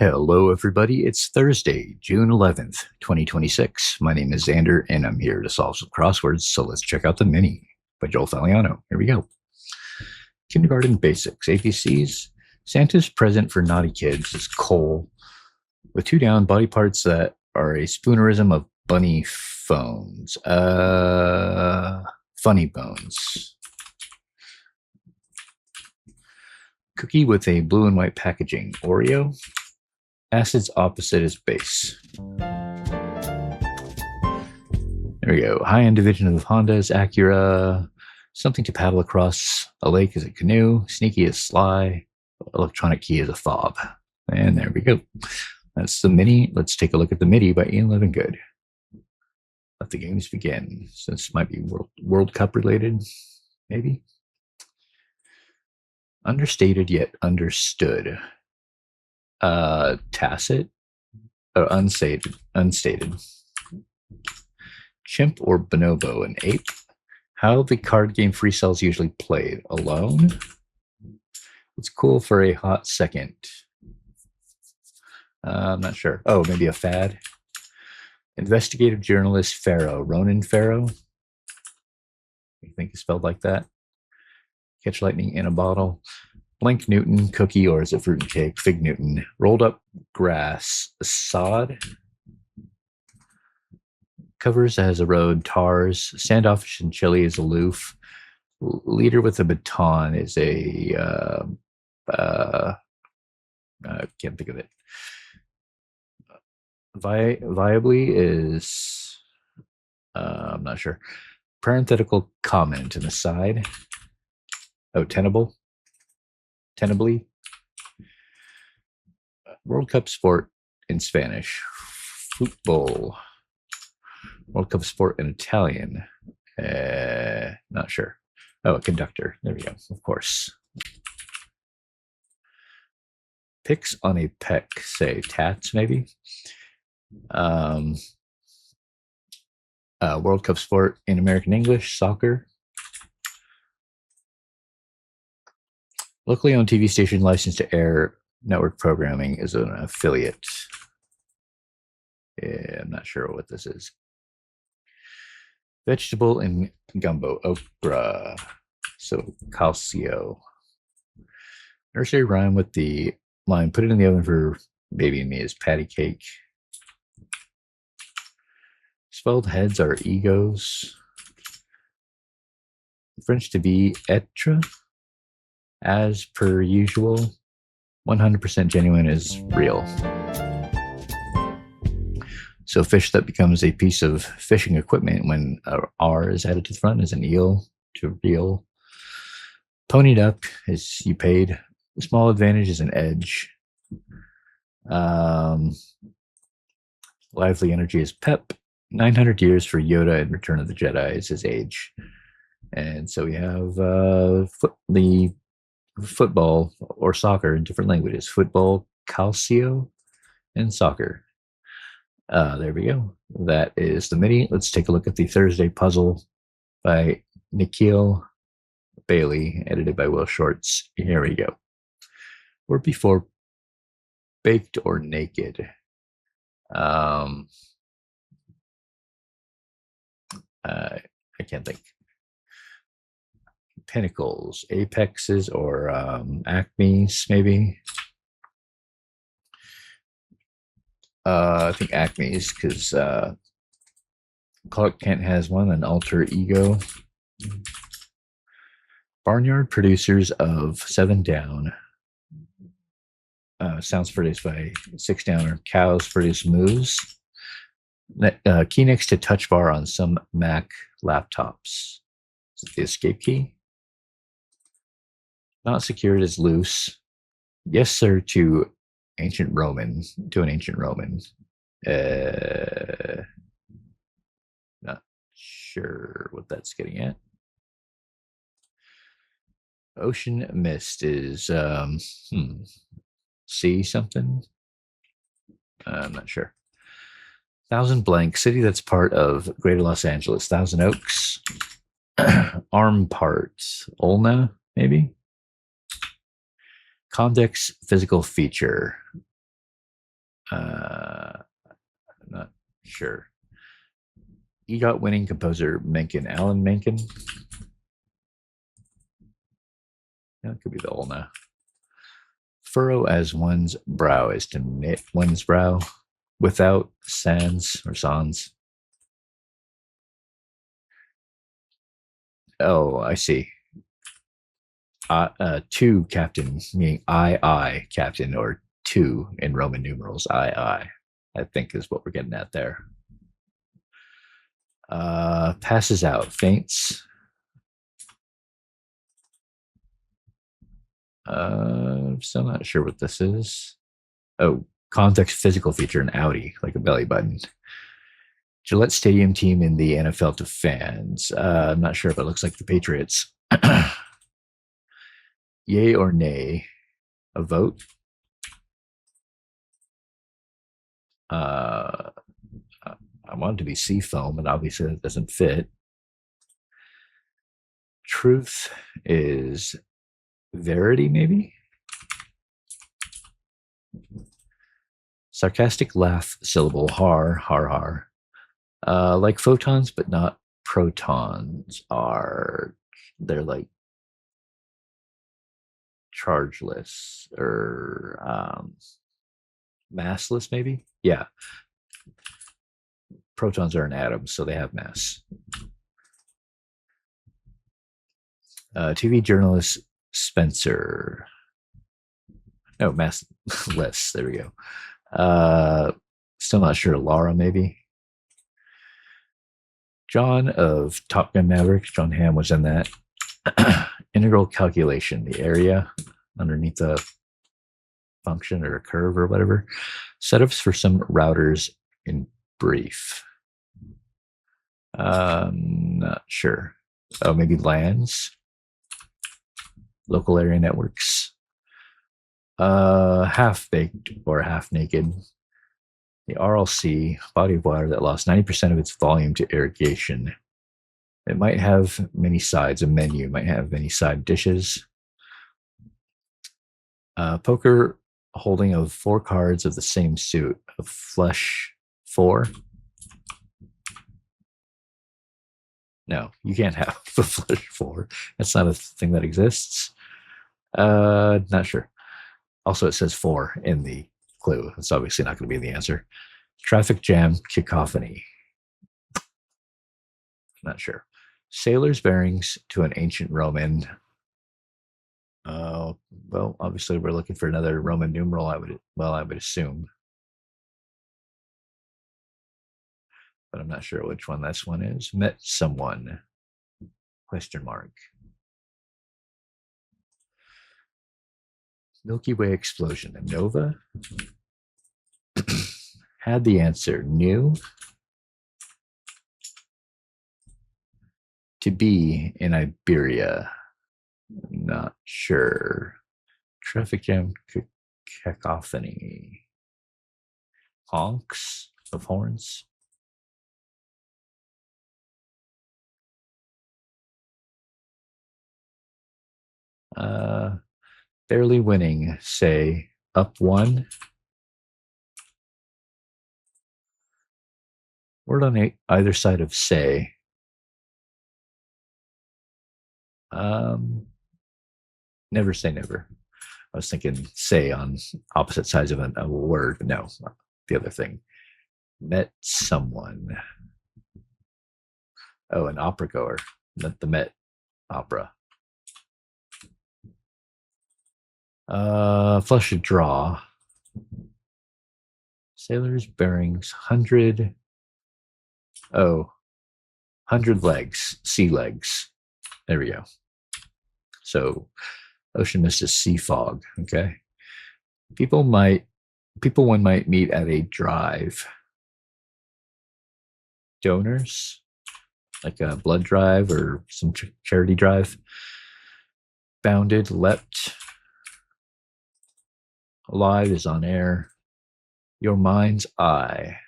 Hello, everybody. It's Thursday, June 11th, 2026. My name is Xander, and I'm here to solve some crosswords. So let's check out the Mini by Joel Faliano. Here we go. Kindergarten Basics, ABCs. Santa's present for naughty kids is coal, with two down body parts that are a spoonerism of bunny phones. Funny bones. Cookie with a blue and white packaging. Oreo. Acid's opposite is base. There we go. High-end division of Honda's Acura. Something to paddle across. A lake is a canoe. Sneaky is sly. Electronic key is a fob. And there we go. That's the Mini. Let's take a look at the Midi by Ian Levingood. Let the games begin. So this might be World Cup related, maybe. Understated yet understood. Tacit or unstated. Chimp or bonobo, an ape. How the card game free cells usually played. Alone. It's cool for a hot second. I'm not sure. Oh, maybe a fad. Investigative journalist Pharaoh. Ronan Pharaoh. You think it's spelled like that? Catch lightning in a bottle. Blink Newton, cookie, or is it fruit and cake? Fig Newton. Rolled up grass. Sod. Covers as a road. Tars. Standoffish and chilly is aloof. Leader with a baton is a I can't think of it. Viably is I'm not sure. Parenthetical comment in the side. Oh, tenable. Tenably. World Cup sport in Spanish. Football. World Cup sport in Italian. Not sure. Oh, a conductor. There we go. Of course. Picks on a peck. Say tats, maybe. World Cup sport in American English. Soccer. Locally owned TV station licensed to air network programming is an affiliate. I'm not sure what this is. Vegetable in gumbo, okra. So calcio. Nursery rhyme with the line, put it in the oven for baby and me is patty cake. Spelled heads are egos. French to be etre. As per usual, 100% genuine is real. So fish that becomes a piece of fishing equipment when R is added to the front is an eel to reel. Ponied up is you paid. Small advantage is an edge. Lively energy is pep. 900 years for Yoda and Return of the Jedi is his age. And so we have the football or soccer in different languages. Football, calcio, and soccer. There we go. That is the Mini. Let's take a look at the Thursday puzzle by Nikhil Bailey, edited by Will Shorts. Here we go. Word before baked or naked. I can't think. Pinnacles, apexes, or acmes, maybe. I think acmes, because Clark Kent has one, an alter ego. Barnyard producers of 7 Down. Sounds produced by 6 Down, or cows produce moves. Key next to touch bar on some Mac laptops. Is it the escape key? Not secured is loose. Yes, sir, to an ancient Roman. Not sure what that's getting at. Ocean mist is sea something. I'm not sure. Thousand Blank, city that's part of Greater Los Angeles. Thousand Oaks. Arm parts. Ulna, maybe. Condex physical feature. I'm not sure. EGOT winning composer Menken, Alan Menken. That could be the ulna. Furrow as one's brow is to knit one's brow without sans or sans. Oh, I see. To captain, meaning I captain, or two in Roman numerals, I think is what we're getting at there. Passes out, faints. Still not sure what this is. Oh, context physical feature, an Audi, like a belly button. Gillette Stadium team in the NFL to fans. I'm not sure if it looks like the Patriots. Yay or nay? A vote. I want it to be seafoam, and obviously it doesn't fit. Truth is verity, maybe? Sarcastic laugh syllable, har, har, har. Like photons, but not protons are, they're like chargeless or massless, maybe? Yeah. Protons are an atom, so they have mass. TV journalist Spencer. No, massless. There we go. Still not sure. Laura, maybe. John of Top Gun Maverick. John Hamm was in that. Integral calculation, the area underneath a function or a curve or whatever. Setups for some routers in brief. Not sure. Oh, maybe LANs. Local area networks. Half baked or half naked. The RLC, body of water that lost 90% of its volume to irrigation. It might have many sides. A menu might have many side dishes. Poker holding of 4 cards of the same suit. A flush 4. No, you can't have a flush 4. That's not a thing that exists. Not sure. Also, it says 4 in the clue. It's obviously not going to be the answer. Traffic jam cacophony. Not sure. Sailor's bearings to an ancient Roman. Well, obviously we're looking for another Roman numeral. I would assume, but I'm not sure which one this one is. Met someone? Question mark. Milky Way explosion. A nova. Had the answer. New. To be in Iberia. Not sure. Traffic jam cacophony. Honks of horns. Barely winning, say up 1. Word on either side of say. Never say never. I was thinking say on opposite sides of a word, but no, the other thing. Met someone. Oh, an opera goer. The Met Opera. Flush a draw. Sailor's bearings, 100. Oh, 100 legs, sea legs. There we go. So ocean mist is sea fog. Okay. People one might meet at a drive. Donors, like a blood drive or some charity drive. Bounded, leapt. Alive is on air. Your mind's eye.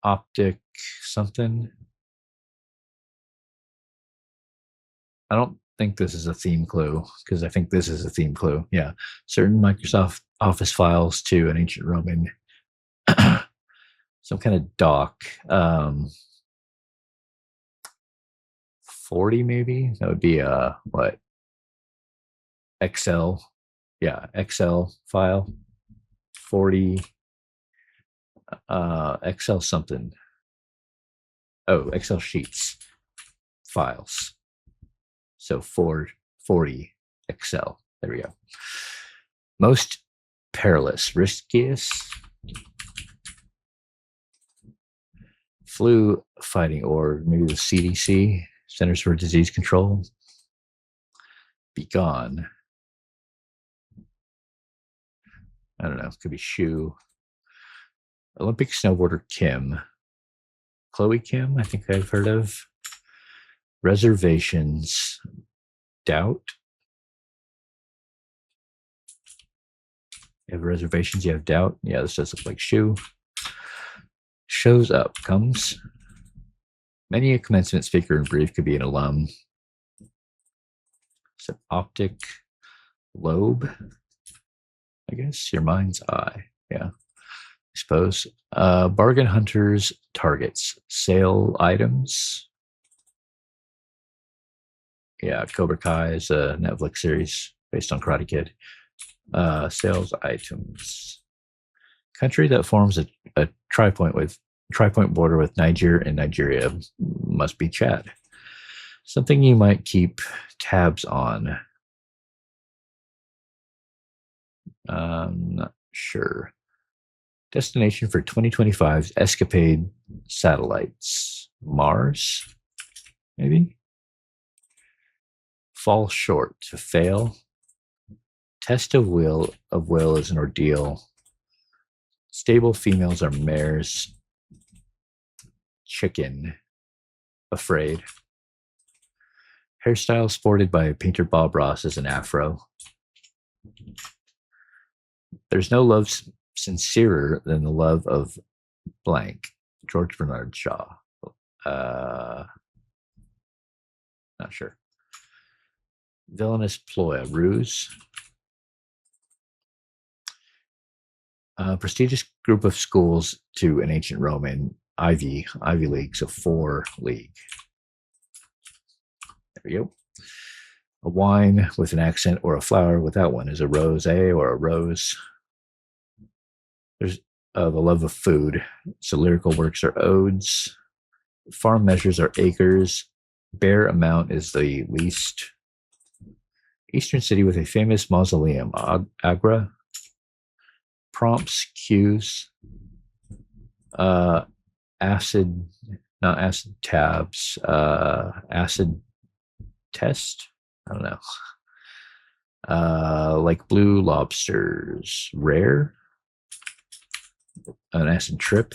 Optic something. I don't think this is a theme clue because I think this is a theme clue. Yeah. Certain Microsoft Office files to an ancient Roman, some kind of doc. 40 maybe? That would be what? Excel. Yeah, Excel file. 40 Excel something. Oh, Excel sheets files. So 40 Excel. There we go. Most perilous, riskiest. Flu fighting, or maybe the CDC, Centers for Disease Control. Be gone. I don't know. It could be shoe. Olympic snowboarder Kim. Chloe Kim, I think I've heard of. Reservations. Doubt. You have reservations, you have doubt. Yeah, this does look like shoe. Shows up, comes. Many a commencement speaker and brief could be an alum. So optic lobe, I guess, your mind's eye. Yeah, I suppose. Bargain hunters targets, sale items. Yeah, Cobra Kai is a Netflix series based on Karate Kid. Sales items. Country that forms a tri-point border with Niger and Nigeria must be Chad. Something you might keep tabs on. Not sure. Destination for 2025's escapade satellites. Mars, maybe? Fall short, to fail. Test of will is an ordeal. Stable females are mares. Chicken. Afraid. Hairstyle sported by painter Bob Ross is an afro. There's no love sincerer than the love of blank. George Bernard Shaw. Not sure. Villainous ploy, a ruse. Prestigious group of schools to an ancient Roman. Ivy League, so 4 league. There we go. A wine with an accent or a flower without one is a rosé or a rose. There's the love of food. So lyrical works are odes. Farm measures are acres. Bare amount is the least. Eastern city with a famous mausoleum. Agra. Prompts, cues. Acid, not acid tabs. Acid test. I don't know. Like blue lobsters. Rare. An acid trip.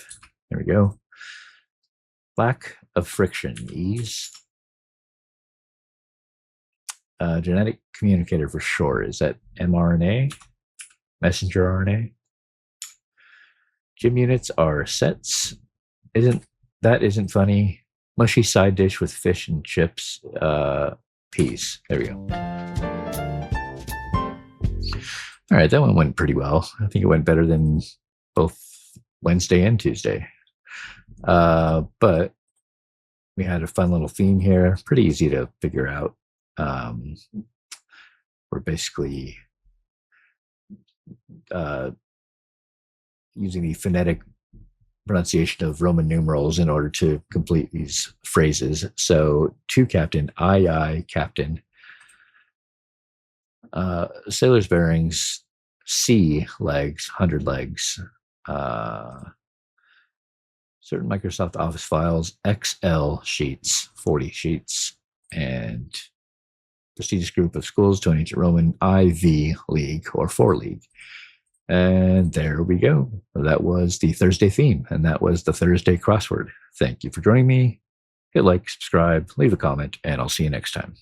There we go. Lack of friction. Ease. Genetic communicator for short. Is that mRNA? Messenger RNA? Gym units are sets. Isn't funny? Mushy side dish with fish and chips. Peas. There we go. All right, that one went pretty well. I think it went better than both Wednesday and Tuesday. But we had a fun little theme here. Pretty easy to figure out. We're basically using the phonetic pronunciation of Roman numerals in order to complete these phrases. So, to captain, aye, captain. Sailor's bearings, C legs, 100 legs. Certain Microsoft Office files, XL sheets, 40 sheets. And prestigious group of schools to an ancient Roman IV League or 4 League. And there we go. That was the Thursday theme, and that was the Thursday crossword. Thank you for joining me. Hit like, subscribe, leave a comment, and I'll see you next time.